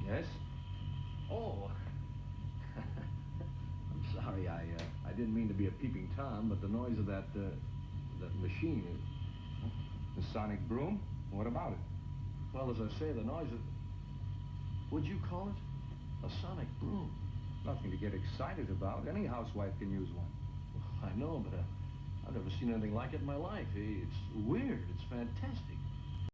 Yes? Oh, I'm sorry. I didn't mean to be a peeping Tom, but the noise of that machine. The sonic broom? What about it? Well, as I say, the noise of... What'd you call it? A sonic broom. Nothing to get excited about. Any housewife can use one. Well, I know, but I've never seen anything like it in my life. It's weird. It's fantastic.